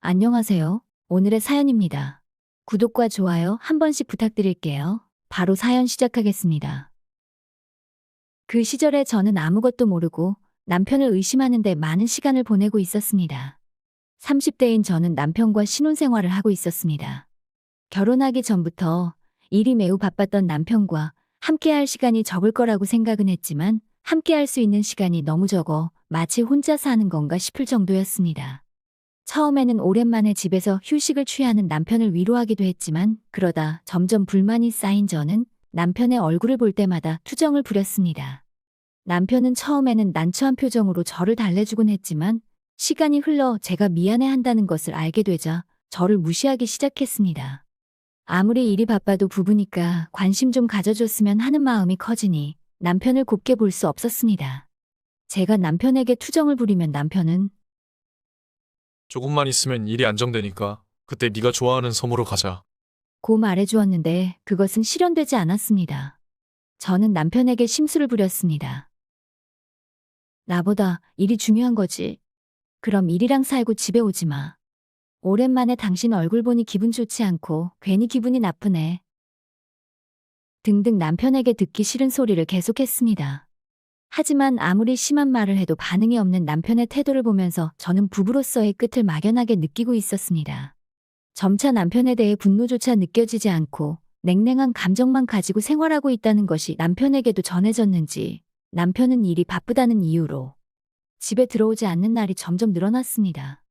안녕하세요. 오늘의 사연입니다. 구독과 좋아요 한 번씩 부탁드릴게요. 바로 사연 시작하겠습니다. 그 시절에 저는 아무것도 모르고 남편을 의심하는데 많은 시간을 보내고 있었습니다. 30대인 저는 남편과 신혼생활을 하고 있었습니다. 결혼하기 전부터 일이 매우 바빴던 남편과 함께할 시간이 적을 거라고 생각은 했지만 함께할 수 있는 시간이 너무 적어 마치 혼자 사는 건가 싶을 정도였습니다. 처음에는 오랜만에 집에서 휴식을 취하는 남편을 위로하기도 했지만 그러다 점점 불만이 쌓인 저는 남편의 얼굴을 볼 때마다 투정을 부렸습니다. 남편은 처음에는 난처한 표정으로 저를 달래주곤 했지만 시간이 흘러 제가 미안해한다는 것을 알게 되자 저를 무시하기 시작했습니다. 아무리 일이 바빠도 부부니까 관심 좀 가져줬으면 하는 마음이 커지니 남편을 곱게 볼 수 없었습니다. 제가 남편에게 투정을 부리면 남편은 조금만 있으면 일이 안정되니까 그때 네가 좋아하는 섬으로 가자. 고 말해주었는데 그것은 실현되지 않았습니다. 저는 남편에게 심술을 부렸습니다. 나보다 일이 중요한 거지. 그럼 일이랑 살고 집에 오지 마. 오랜만에 당신 얼굴 보니 기분 좋지 않고 괜히 기분이 나쁘네. 등등 남편에게 듣기 싫은 소리를 계속했습니다. 하지만 아무리 심한 말을 해도 반응이 없는 남편의 태도를 보면서 저는 부부로서의 끝을 막연하게 느끼고 있었습니다. 점차 남편에 대해 분노조차 느껴지지 않고 냉랭한 감정만 가지고 생활하고 있다는 것이 남편에게도 전해졌는지 남편은 일이 바쁘다는 이유로 집에 들어오지 않는 날이 점점 늘어났습니다.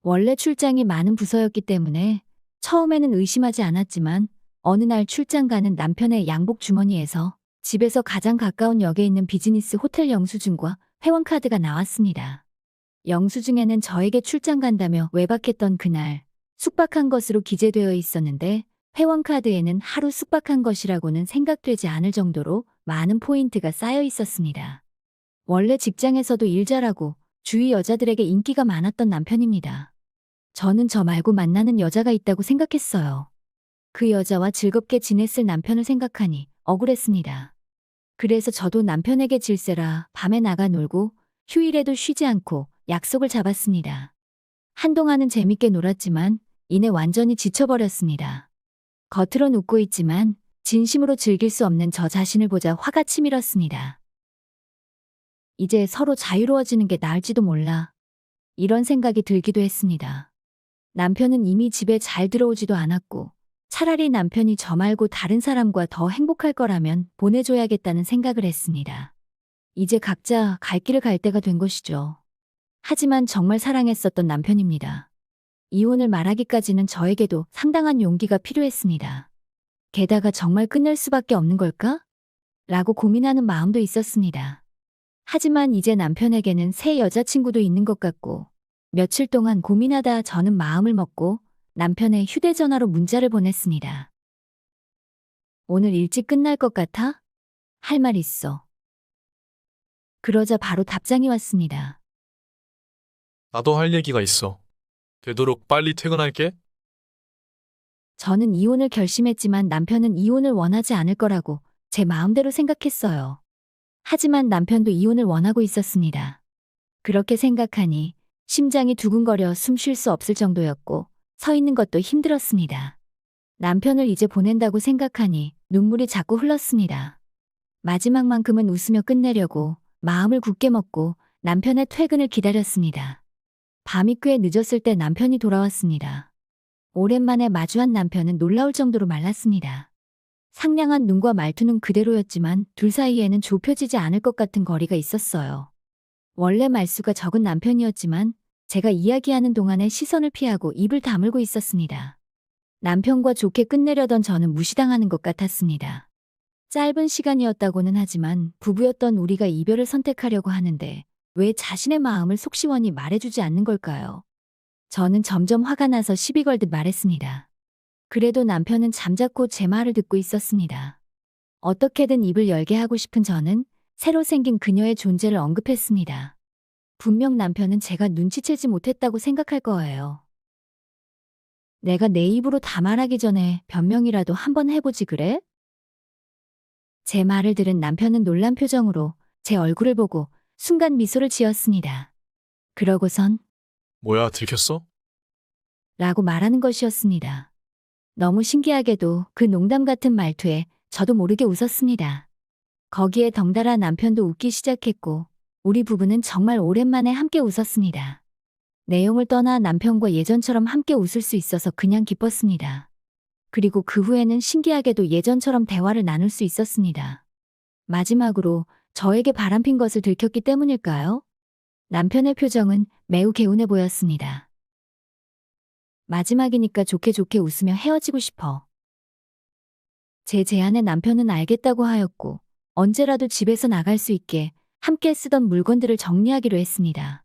원래 출장이 많은 부서였기 때문에 처음에는 의심하지 않았지만 어느 날 출장 가는 남편의 양복 주머니에서 집에서 가장 가까운 역에 있는 비즈니스 호텔 영수증과 회원카드가 나왔습니다. 영수증에는 저에게 출장 간다며 외박했던 그날 숙박한 것으로 기재되어 있었는데 회원카드에는 하루 숙박한 것이라고는 생각되지 않을 정도로 많은 포인트가 쌓여 있었습니다. 원래 직장에서도 일 잘하고 주위 여자들에게 인기가 많았던 남편입니다. 저는 저 말고 만나는 여자가 있다고 생각했어요. 그 여자와 즐겁게 지냈을 남편을 생각하니 억울했습니다. 그래서 저도 남편에게 질세라 밤에 나가 놀고 휴일에도 쉬지 않고 약속을 잡았습니다. 한동안은 재밌게 놀았지만 이내 완전히 지쳐버렸습니다. 겉으론 웃고 있지만 진심으로 즐길 수 없는 저 자신을 보자 화가 치밀었습니다. 이제 서로 자유로워지는 게 나을지도 몰라. 이런 생각이 들기도 했습니다. 남편은 이미 집에 잘 들어오지도 않았고 차라리 남편이 저 말고 다른 사람과 더 행복할 거라면 보내줘야겠다는 생각을 했습니다. 이제 각자 갈 길을 갈 때가 된 것이죠. 하지만 정말 사랑했었던 남편입니다. 이혼을 말하기까지는 저에게도 상당한 용기가 필요했습니다. 게다가 정말 끝낼 수밖에 없는 걸까? 라고 고민하는 마음도 있었습니다. 하지만 이제 남편에게는 새 여자친구도 있는 것 같고 며칠 동안 고민하다 저는 마음을 먹고 남편의 휴대전화로 문자를 보냈습니다. 오늘 일찍 끝날 것 같아? 할 말 있어. 그러자 바로 답장이 왔습니다. 나도 할 얘기가 있어. 되도록 빨리 퇴근할게. 저는 이혼을 결심했지만 남편은 이혼을 원하지 않을 거라고 제 마음대로 생각했어요. 하지만 남편도 이혼을 원하고 있었습니다. 그렇게 생각하니 심장이 두근거려 숨 쉴 수 없을 정도였고 서 있는 것도 힘들었습니다. 남편을 이제 보낸다고 생각하니 눈물이 자꾸 흘렀습니다. 마지막만큼은 웃으며 끝내려고 마음을 굳게 먹고 남편의 퇴근을 기다렸습니다. 밤이 꽤 늦었을 때 남편이 돌아왔습니다. 오랜만에 마주한 남편은 놀라울 정도로 말랐습니다. 상냥한 눈과 말투는 그대로였지만 둘 사이에는 좁혀지지 않을 것 같은 거리가 있었어요. 원래 말수가 적은 남편이었지만 제가 이야기하는 동안에 시선을 피하고 입을 다물고 있었습니다. 남편과 좋게 끝내려던 저는 무시당하는 것 같았습니다. 짧은 시간이었다고는 하지만 부부였던 우리가 이별을 선택하려고 하는데 왜 자신의 마음을 속 시원히 말해주지 않는 걸까요? 저는 점점 화가 나서 시비 걸듯 말했습니다. 그래도 남편은 잠자코 제 말을 듣고 있었습니다. 어떻게든 입을 열게 하고 싶은 저는 새로 생긴 그녀의 존재를 언급했습니다. 분명 남편은 제가 눈치채지 못했다고 생각할 거예요. 내가 내 입으로 다 말하기 전에 변명이라도 한번 해보지 그래? 제 말을 들은 남편은 놀란 표정으로 제 얼굴을 보고 순간 미소를 지었습니다. 그러고선 뭐야, 들켰어? 라고 말하는 것이었습니다. 너무 신기하게도 그 농담 같은 말투에 저도 모르게 웃었습니다. 거기에 덩달아 남편도 웃기 시작했고 우리 부부는 정말 오랜만에 함께 웃었습니다. 내용을 떠나 남편과 예전처럼 함께 웃을 수 있어서 그냥 기뻤습니다. 그리고 그 후에는 신기하게도 예전처럼 대화를 나눌 수 있었습니다. 마지막으로 저에게 바람핀 것을 들켰기 때문일까요? 남편의 표정은 매우 개운해 보였습니다. 마지막이니까 좋게 좋게 웃으며 헤어지고 싶어. 제 제안에 남편은 알겠다고 하였고 언제라도 집에서 나갈 수 있게 함께 쓰던 물건들을 정리하기로 했습니다.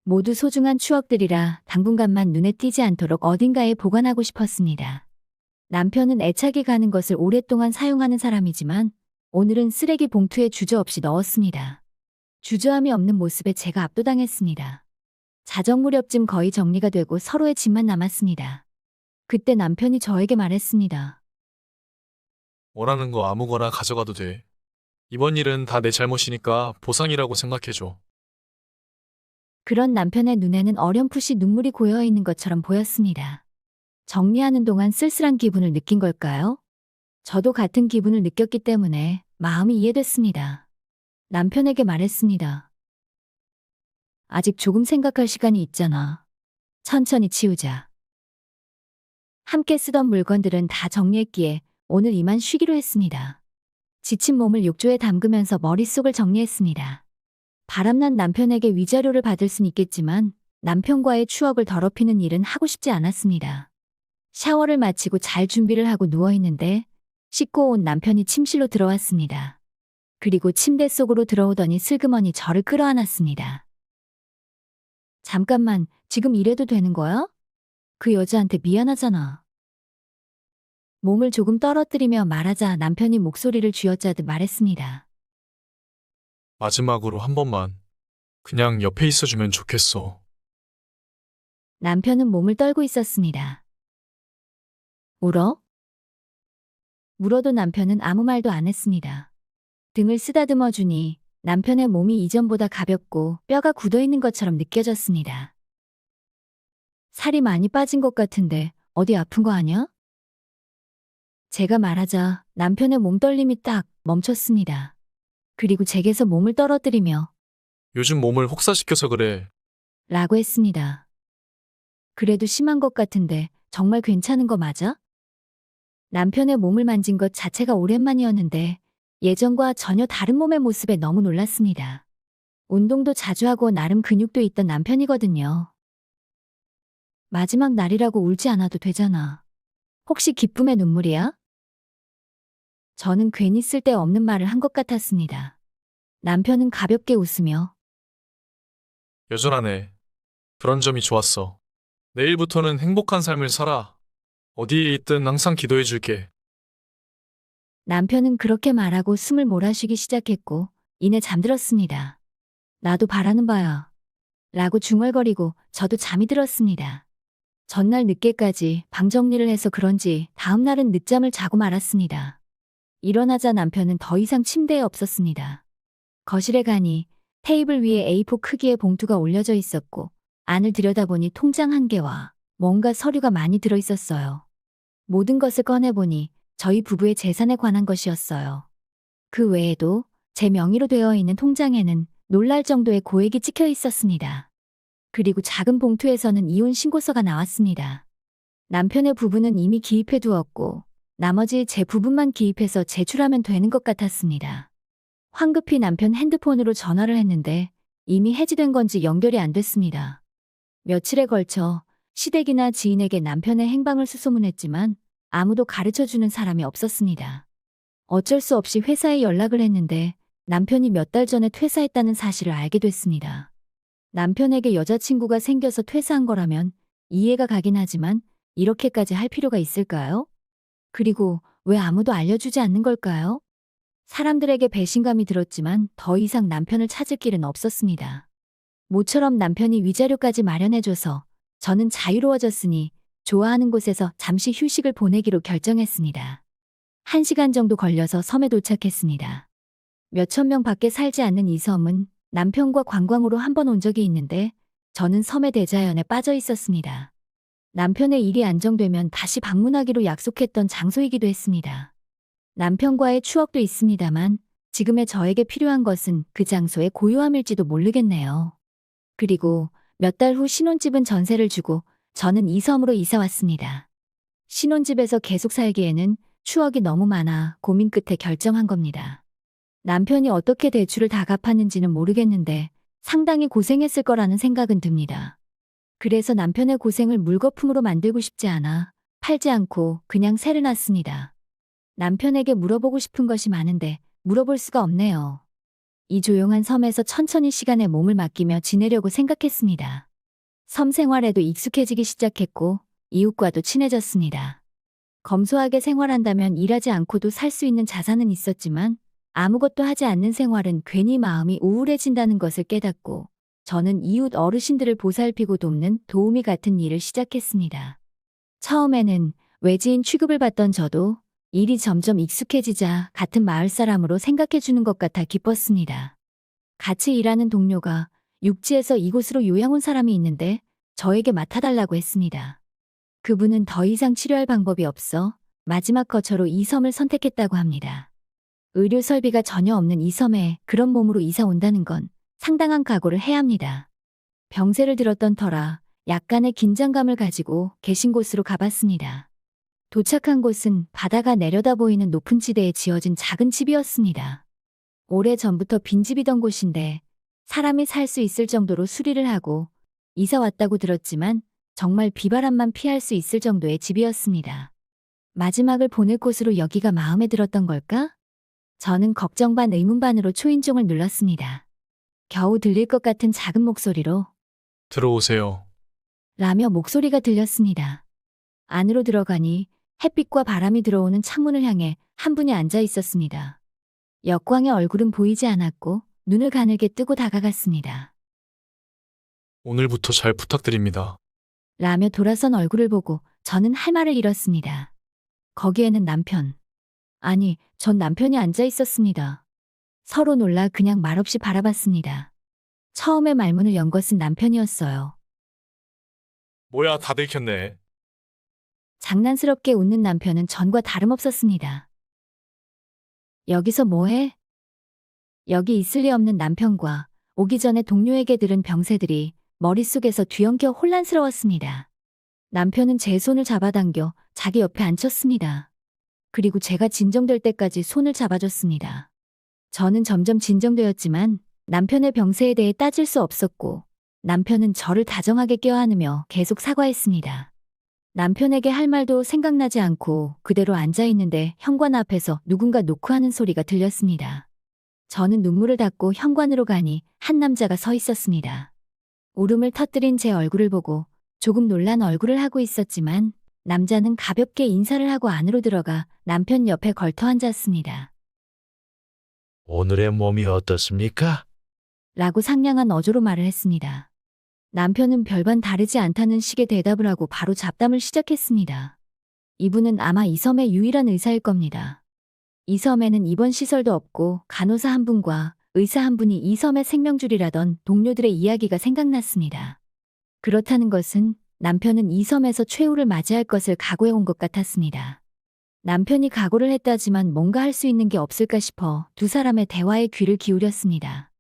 모두 소중한 추억들이라 당분간만 눈에 띄지 않도록 어딘가에 보관하고 싶었습니다. 남편은 애착이 가는 것을 오랫동안 사용하는 사람이지만 오늘은 쓰레기 봉투에 주저없이 넣었습니다. 주저함이 없는 모습에 제가 압도당했습니다. 자정 무렵쯤 거의 정리가 되고 서로의 짐만 남았습니다. 그때 남편이 저에게 말했습니다. 원하는 거 아무거나 가져가도 돼. 이번 일은 다 내 잘못이니까 보상이라고 생각해줘. 그런 남편의 눈에는 어렴풋이 눈물이 고여 있는 것처럼 보였습니다. 정리하는 동안 쓸쓸한 기분을 느낀 걸까요? 저도 같은 기분을 느꼈기 때문에 마음이 이해됐습니다. 남편에게 말했습니다. 아직 조금 생각할 시간이 있잖아. 천천히 치우자. 함께 쓰던 물건들은 다 정리했기에 오늘 이만 쉬기로 했습니다. 지친 몸을 욕조에 담그면서 머릿속을 정리했습니다. 바람난 남편에게 위자료를 받을 순 있겠지만 남편과의 추억을 더럽히는 일은 하고 싶지 않았습니다. 샤워를 마치고 잘 준비를 하고 누워있는데 씻고 온 남편이 침실로 들어왔습니다. 그리고 침대 속으로 들어오더니 슬그머니 저를 끌어안았습니다. 잠깐만, 지금 이래도 되는 거야? 그 여자한테 미안하잖아. 몸을 조금 떨어뜨리며 말하자 남편이 목소리를 쥐어짜듯 말했습니다. 마지막으로 한 번만 그냥 옆에 있어주면 좋겠어. 남편은 몸을 떨고 있었습니다. 울어? 물어도 남편은 아무 말도 안 했습니다. 등을 쓰다듬어 주니 남편의 몸이 이전보다 가볍고 뼈가 굳어있는 것처럼 느껴졌습니다. 살이 많이 빠진 것 같은데 어디 아픈 거 아니야? 제가 말하자 남편의 몸떨림이 딱 멈췄습니다. 그리고 제게서 몸을 떨어뜨리며 요즘 몸을 혹사시켜서 그래. 라고 했습니다. 그래도 심한 것 같은데 정말 괜찮은 거 맞아? 남편의 몸을 만진 것 자체가 오랜만이었는데 예전과 전혀 다른 몸의 모습에 너무 놀랐습니다. 운동도 자주 하고 나름 근육도 있던 남편이거든요. 마지막 날이라고 울지 않아도 되잖아. 혹시 기쁨의 눈물이야? 저는 괜히 쓸데없는 말을 한 것 같았습니다. 남편은 가볍게 웃으며 여전하네. 그런 점이 좋았어. 내일부터는 행복한 삶을 살아. 어디에 있든 항상 기도해줄게. 남편은 그렇게 말하고 숨을 몰아쉬기 시작했고 이내 잠들었습니다. 나도 바라는 바야. 라고 중얼거리고 저도 잠이 들었습니다. 전날 늦게까지 방 정리를 해서 그런지 다음날은 늦잠을 자고 말았습니다. 일어나자 남편은 더 이상 침대에 없었습니다. 거실에 가니 테이블 위에 A4 크기의 봉투가 올려져 있었고 안을 들여다보니 통장 한 개와 뭔가 서류가 많이 들어있었어요. 모든 것을 꺼내보니 저희 부부의 재산에 관한 것이었어요. 그 외에도 제 명의로 되어 있는 통장에는 놀랄 정도의 고액이 찍혀 있었습니다. 그리고 작은 봉투에서는 이혼 신고서가 나왔습니다. 남편의 부부는 이미 기입해 두었고 나머지 제 부분만 기입해서 제출하면 되는 것 같았습니다. 황급히 남편 핸드폰으로 전화를 했는데 이미 해지된 건지 연결이 안 됐습니다. 며칠에 걸쳐 시댁이나 지인에게 남편의 행방을 수소문했지만 아무도 가르쳐주는 사람이 없었습니다. 어쩔 수 없이 회사에 연락을 했는데 남편이 몇 달 전에 퇴사했다는 사실을 알게 됐습니다. 남편에게 여자친구가 생겨서 퇴사한 거라면 이해가 가긴 하지만 이렇게까지 할 필요가 있을까요? 그리고 왜 아무도 알려주지 않는 걸까요? 사람들에게 배신감이 들었지만 더 이상 남편을 찾을 길은 없었습니다. 모처럼 남편이 위자료까지 마련해줘서 저는 자유로워졌으니 좋아하는 곳에서 잠시 휴식을 보내기로 결정했습니다. 1시간 정도 걸려서 섬에 도착했습니다. 몇천 명 밖에 살지 않는 이 섬은 남편과 관광으로 한 번 온 적이 있는데 저는 섬의 대자연에 빠져 있었습니다. 남편의 일이 안정되면 다시 방문하기로 약속했던 장소이기도 했습니다. 남편과의 추억도 있습니다만 지금의 저에게 필요한 것은 그 장소의 고요함일지도 모르겠네요. 그리고 몇 달 후 신혼집은 전세를 주고 저는 이 섬으로 이사 왔습니다. 신혼집에서 계속 살기에는 추억이 너무 많아 고민 끝에 결정한 겁니다. 남편이 어떻게 대출을 다 갚았는지는 모르겠는데 상당히 고생했을 거라는 생각은 듭니다. 그래서 남편의 고생을 물거품으로 만들고 싶지 않아 팔지 않고 그냥 세를 놨습니다. 남편에게 물어보고 싶은 것이 많은데 물어볼 수가 없네요. 이 조용한 섬에서 천천히 시간에 몸을 맡기며 지내려고 생각했습니다. 섬 생활에도 익숙해지기 시작했고 이웃과도 친해졌습니다. 검소하게 생활한다면 일하지 않고도 살 수 있는 자산은 있었지만 아무것도 하지 않는 생활은 괜히 마음이 우울해진다는 것을 깨닫고 저는 이웃 어르신들을 보살피고 돕는 도우미 같은 일을 시작했습니다. 처음에는 외지인 취급을 받던 저도 일이 점점 익숙해지자 같은 마을 사람으로 생각해 주는 것 같아 기뻤습니다. 같이 일하는 동료가 육지에서 이곳으로 요양 온 사람이 있는데 저에게 맡아달라고 했습니다. 그분은 더 이상 치료할 방법이 없어 마지막 거처로 이 섬을 선택했다고 합니다. 의료 설비가 전혀 없는 이 섬에 그런 몸으로 이사 온다는 건 상당한 각오를 해야 합니다. 병세를 들었던 터라 약간의 긴장감을 가지고 계신 곳으로 가봤습니다. 도착한 곳은 바다가 내려다 보이는 높은 지대에 지어진 작은 집이었습니다. 오래전부터 빈집이던 곳인데 사람이 살 수 있을 정도로 수리를 하고 이사 왔다고 들었지만 정말 비바람만 피할 수 있을 정도의 집이었습니다. 마지막을 보낼 곳으로 여기가 마음에 들었던 걸까? 저는 걱정 반 의문 반으로 초인종을 눌렀습니다. 겨우 들릴 것 같은 작은 목소리로 들어오세요. 라며 목소리가 들렸습니다. 안으로 들어가니 햇빛과 바람이 들어오는 창문을 향해 한 분이 앉아 있었습니다. 역광의 얼굴은 보이지 않았고 눈을 가늘게 뜨고 다가갔습니다. 오늘부터 잘 부탁드립니다. 라며 돌아선 얼굴을 보고 저는 할 말을 잃었습니다. 거기에는 남편. 아니, 전 남편이 앉아 있었습니다. 서로 놀라 그냥 말없이 바라봤습니다. 처음에 말문을 연 것은 남편이었어요. 뭐야, 다 들켰네. 장난스럽게 웃는 남편은 전과 다름없었습니다. 여기서 뭐해? 여기 있을 리 없는 남편과 오기 전에 동료에게 들은 병세들이 머릿속에서 뒤엉켜 혼란스러웠습니다. 남편은 제 손을 잡아당겨 자기 옆에 앉혔습니다. 그리고 제가 진정될 때까지 손을 잡아줬습니다. 저는 점점 진정되었지만 남편의 병세에 대해 따질 수 없었고 남편은 저를 다정하게 껴안으며 계속 사과했습니다. 남편에게 할 말도 생각나지 않고 그대로 앉아있는데 현관 앞에서 누군가 노크하는 소리가 들렸습니다. 저는 눈물을 닦고 현관으로 가니 한 남자가 서 있었습니다. 울음을 터뜨린 제 얼굴을 보고 조금 놀란 얼굴을 하고 있었지만 남자는 가볍게 인사를 하고 안으로 들어가 남편 옆에 걸터 앉았습니다. 오늘의 몸이 어떻습니까? 라고 상냥한 어조로 말을 했습니다. 남편은 별반 다르지 않다는 식의 대답을 하고 바로 잡담을 시작했습니다. 이분은 아마 이 섬의 유일한 의사일 겁니다. 이 섬에는 입원 시설도 없고 간호사 한 분과 의사 한 분이 이 섬의 생명줄이라던 동료들의 이야기가 생각났습니다. 그렇다는 것은 남편은 이 섬에서 최후를 맞이할 것을 각오해 온 것 같았습니다. 남편이 각오를 했다지만 뭔가 할 수 있는 게 없을까 싶어 두 사람의 대화에 귀를 기울였습니다.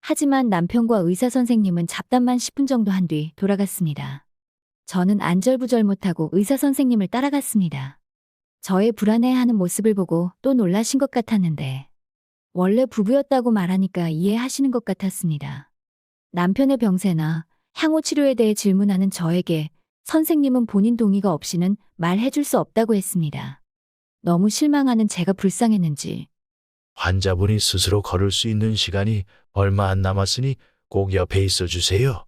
하지만 남편과 의사 선생님은 잡담만 10분 정도 한 뒤 돌아갔습니다. 저는 안절부절 못하고 의사 선생님을 따라갔습니다. 저의 불안해하는 모습을 보고 또 놀라신 것 같았는데 원래 부부였다고 말하니까 이해하시는 것 같았습니다. 남편의 병세나 향후 치료에 대해 질문하는 저에게 선생님은 본인 동의가 없이는 말해줄 수 없다고 했습니다. 너무 실망하는 제가 불쌍했는지 환자분이 스스로 걸을 수 있는 시간이 얼마 안 남았으니 꼭 옆에 있어 주세요.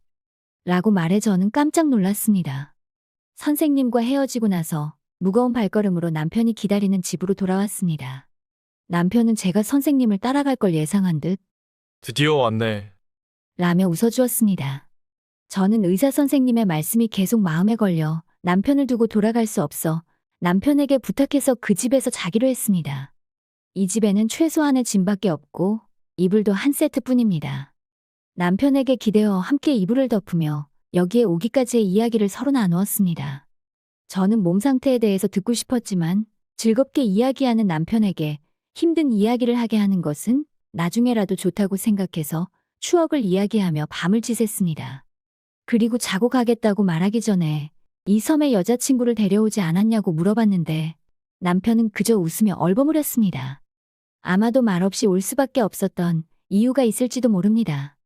라고 말해 저는 깜짝 놀랐습니다. 선생님과 헤어지고 나서 무거운 발걸음으로 남편이 기다리는 집으로 돌아왔습니다. 남편은 제가 선생님을 따라갈 걸 예상한 듯 드디어 왔네. 라며 웃어주었습니다. 저는 의사 선생님의 말씀이 계속 마음에 걸려 남편을 두고 돌아갈 수 없어 남편에게 부탁해서 그 집에서 자기로 했습니다. 이 집에는 최소한의 짐밖에 없고 이불도 한 세트뿐입니다. 남편에게 기대어 함께 이불을 덮으며 여기에 오기까지의 이야기를 서로 나누었습니다. 저는 몸 상태에 대해서 듣고 싶었지만 즐겁게 이야기하는 남편에게 힘든 이야기를 하게 하는 것은 나중에라도 좋다고 생각해서 추억을 이야기하며 밤을 지샜습니다. 그리고 자고 가겠다고 말하기 전에 이 섬에 여자친구를 데려오지 않았냐고 물어봤는데 남편은 그저 웃으며 얼버무렸습니다. 아마도 말없이 올 수밖에 없었던 이유가 있을지도 모릅니다.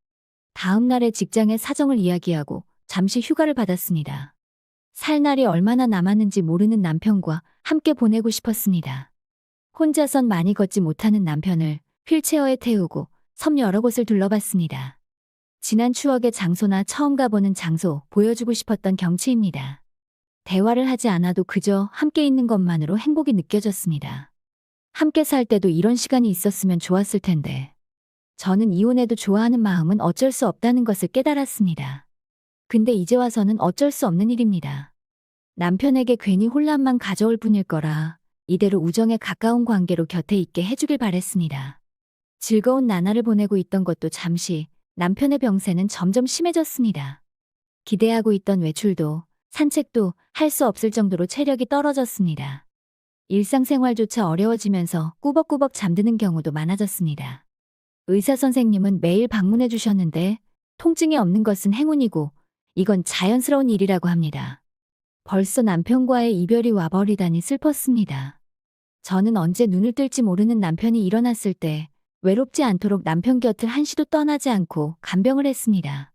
다음 날에 직장의 사정을 이야기하고 잠시 휴가를 받았습니다. 살 날이 얼마나 남았는지 모르는 남편과 함께 보내고 싶었습니다. 혼자선 많이 걷지 못하는 남편을 휠체어에 태우고 섬 여러 곳을 둘러봤습니다. 지난 추억의 장소나 처음 가보는 장소 보여주고 싶었던 경치입니다. 대화를 하지 않아도 그저 함께 있는 것만으로 행복이 느껴졌습니다. 함께 살 때도 이런 시간이 있었으면 좋았을 텐데. 저는 이혼해도 좋아하는 마음은 어쩔 수 없다는 것을 깨달았습니다. 근데 이제 와서는 어쩔 수 없는 일입니다. 남편에게 괜히 혼란만 가져올 뿐일 거라 이대로 우정에 가까운 관계로 곁에 있게 해주길 바랬습니다. 즐거운 나날을 보내고 있던 것도 잠시 남편의 병세는 점점 심해졌습니다. 기대하고 있던 외출도 산책도 할 수 없을 정도로 체력이 떨어졌습니다. 일상생활조차 어려워지면서 꾸벅꾸벅 잠드는 경우도 많아졌습니다. 의사 선생님은 매일 방문해 주셨는데 통증이 없는 것은 행운이고 이건 자연스러운 일이라고 합니다. 벌써 남편과의 이별이 와버리다니 슬펐습니다. 저는 언제 눈을 뜰지 모르는 남편이 일어났을 때 외롭지 않도록 남편 곁을 한시도 떠나지 않고 간병을 했습니다.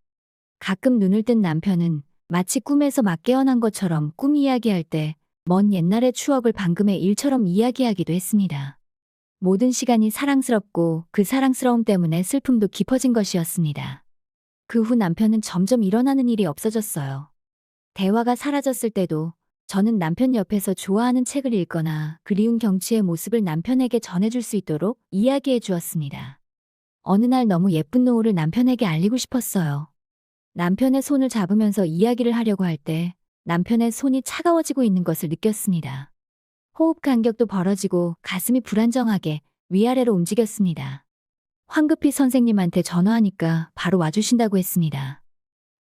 가끔 눈을 뜬 남편은 마치 꿈에서 막 깨어난 것처럼 꿈 이야기할 때 먼 옛날의 추억을 방금의 일처럼 이야기하기도 했습니다. 모든 시간이 사랑스럽고 그 사랑스러움 때문에 슬픔도 깊어진 것이었습니다. 그 후 남편은 점점 일어나는 일이 없어졌어요. 대화가 사라졌을 때도 저는 남편 옆에서 좋아하는 책을 읽거나 그리운 경치의 모습을 남편에게 전해줄 수 있도록 이야기해 주었습니다. 어느 날 너무 예쁜 노을을 남편에게 알리고 싶었어요. 남편의 손을 잡으면서 이야기를 하려고 할 때 남편의 손이 차가워지고 있는 것을 느꼈습니다. 호흡 간격도 벌어지고 가슴이 불안정하게 위아래로 움직였습니다. 황급히 선생님한테 전화하니까 바로 와주신다고 했습니다.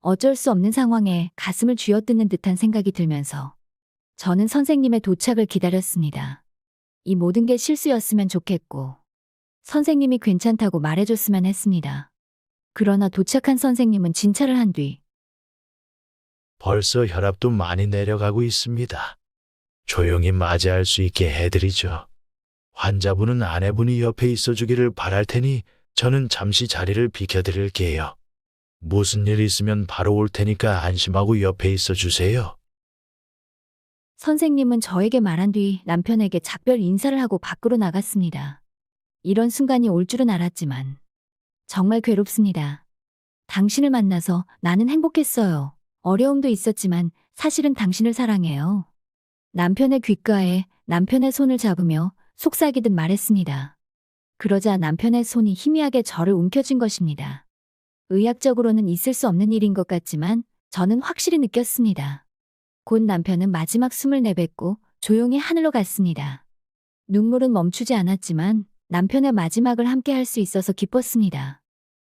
어쩔 수 없는 상황에 가슴을 쥐어뜯는 듯한 생각이 들면서 저는 선생님의 도착을 기다렸습니다. 이 모든 게 실수였으면 좋겠고 선생님이 괜찮다고 말해줬으면 했습니다. 그러나 도착한 선생님은 진찰을 한 뒤 벌써 혈압도 많이 내려가고 있습니다. 조용히 맞이할 수 있게 해드리죠. 환자분은 아내분이 옆에 있어주기를 바랄 테니 저는 잠시 자리를 비켜드릴게요. 무슨 일 있으면 바로 올 테니까 안심하고 옆에 있어주세요. 선생님은 저에게 말한 뒤 남편에게 작별 인사를 하고 밖으로 나갔습니다. 이런 순간이 올 줄은 알았지만 정말 괴롭습니다. 당신을 만나서 나는 행복했어요. 어려움도 있었지만 사실은 당신을 사랑해요. 남편의 귓가에 남편의 손을 잡으며 속삭이듯 말했습니다. 그러자 남편의 손이 희미하게 저를 움켜쥔 것입니다. 의학적으로는 있을 수 없는 일인 것 같지만 저는 확실히 느꼈습니다. 곧 남편은 마지막 숨을 내뱉고 조용히 하늘로 갔습니다. 눈물은 멈추지 않았지만 남편의 마지막을 함께 할 수 있어서 기뻤습니다.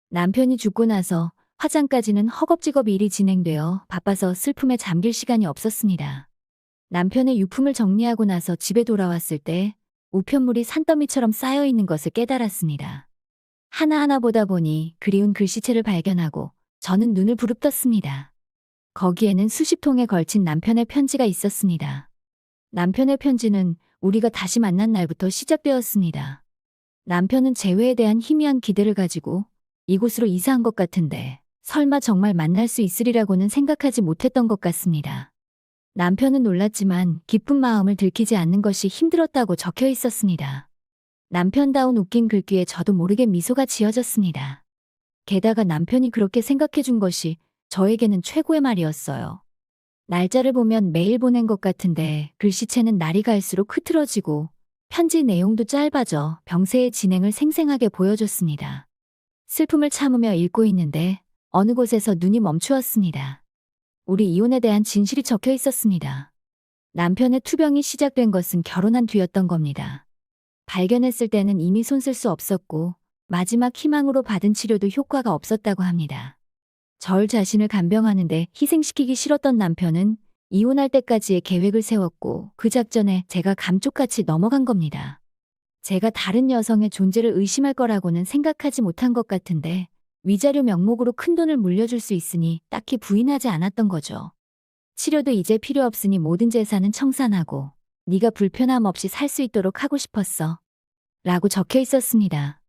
남편이 죽고 나서 화장까지는 허겁지겁 일이 진행되어 바빠서 슬픔에 잠길 시간이 없었습니다. 남편의 유품을 정리하고 나서 집에 돌아왔을 때 우편물이 산더미처럼 쌓여 있는 것을 깨달았습니다. 하나하나 보다 보니 그리운 글씨체를 발견하고 저는 눈을 부릅떴습니다. 거기에는 수십 통에 걸친 남편의 편지가 있었습니다. 남편의 편지는 우리가 다시 만난 날부터 시작되었습니다. 남편은 재회에 대한 희미한 기대를 가지고 이곳으로 이사한 것 같은데 설마 정말 만날 수 있으리라고는 생각하지 못했던 것 같습니다. 남편은 놀랐지만 기쁜 마음을 들키지 않는 것이 힘들었다고 적혀 있었습니다. 남편다운 웃긴 글귀에 저도 모르게 미소가 지어졌습니다. 게다가 남편이 그렇게 생각해 준 것이 저에게는 최고의 말이었어요. 날짜를 보면 매일 보낸 것 같은데 글씨체는 날이 갈수록 흐트러지고 편지 내용도 짧아져 병세의 진행을 생생하게 보여줬습니다. 슬픔을 참으며 읽고 있는데 어느 곳에서 눈이 멈추었습니다. 우리 이혼에 대한 진실이 적혀 있었습니다. 남편의 투병이 시작된 것은 결혼한 뒤였던 겁니다. 발견했을 때는 이미 손쓸 수 없었고 마지막 희망으로 받은 치료도 효과가 없었다고 합니다. 절 자신을 간병하는데 희생시키기 싫었던 남편은 이혼할 때까지의 계획을 세웠고 그 작전에 제가 감쪽같이 넘어간 겁니다. 제가 다른 여성의 존재를 의심할 거라고는 생각하지 못한 것 같은데 위자료 명목으로 큰돈을 물려줄 수 있으니 딱히 부인하지 않았던 거죠. 치료도 이제 필요 없으니 모든 재산은 청산하고 네가 불편함 없이 살 수 있도록 하고 싶었어. 라고 적혀 있었습니다.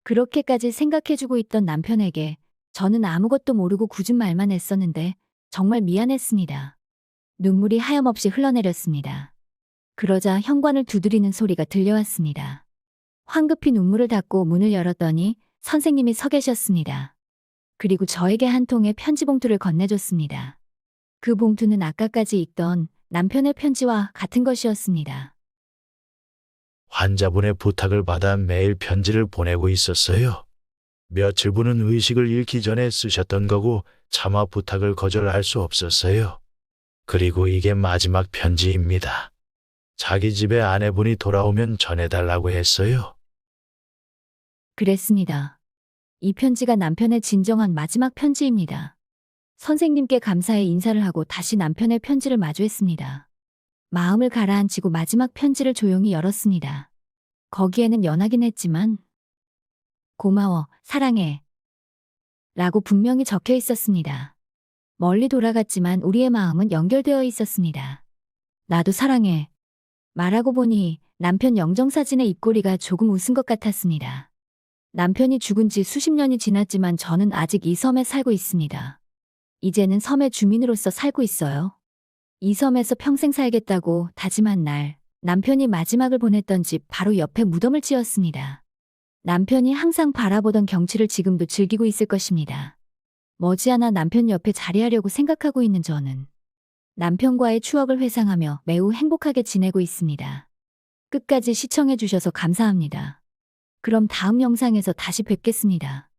그렇게까지 생각해주고 있던 남편에게 저는 아무것도 모르고 굳은 말만 했었는데 정말 미안했습니다. 눈물이 하염없이 흘러내렸습니다. 그러자 현관을 두드리는 소리가 들려왔습니다. 황급히 눈물을 닦고 문을 열었더니 선생님이 서 계셨습니다. 그리고 저에게 한 통의 편지 봉투를 건네줬습니다. 그 봉투는 아까까지 읽던 남편의 편지와 같은 것이었습니다. 환자분의 부탁을 받아 매일 편지를 보내고 있었어요. 며칠분은 의식을 잃기 전에 쓰셨던 거고 차마 부탁을 거절할 수 없었어요. 그리고 이게 마지막 편지입니다. 자기 집에 아내분이 돌아오면 전해달라고 했어요. 그랬습니다. 이 편지가 남편의 진정한 마지막 편지입니다. 선생님께 감사의 인사를 하고 다시 남편의 편지를 마주했습니다. 마음을 가라앉히고 마지막 편지를 조용히 열었습니다. 거기에는 연하긴 했지만 고마워, 사랑해 라고 분명히 적혀 있었습니다. 멀리 돌아갔지만 우리의 마음은 연결되어 있었습니다. 나도 사랑해 말하고 보니 남편 영정사진의 입꼬리가 조금 웃은 것 같았습니다. 남편이 죽은 지 수십 년이 지났지만 저는 아직 이 섬에 살고 있습니다. 이제는 섬의 주민으로서 살고 있어요. 이 섬에서 평생 살겠다고 다짐한 날, 남편이 마지막을 보냈던 집 바로 옆에 무덤을 지었습니다. 남편이 항상 바라보던 경치를 지금도 즐기고 있을 것입니다. 머지않아 남편 옆에 자리하려고 생각하고 있는 저는 남편과의 추억을 회상하며 매우 행복하게 지내고 있습니다. 끝까지 시청해 주셔서 감사합니다. 그럼 다음 영상에서 다시 뵙겠습니다.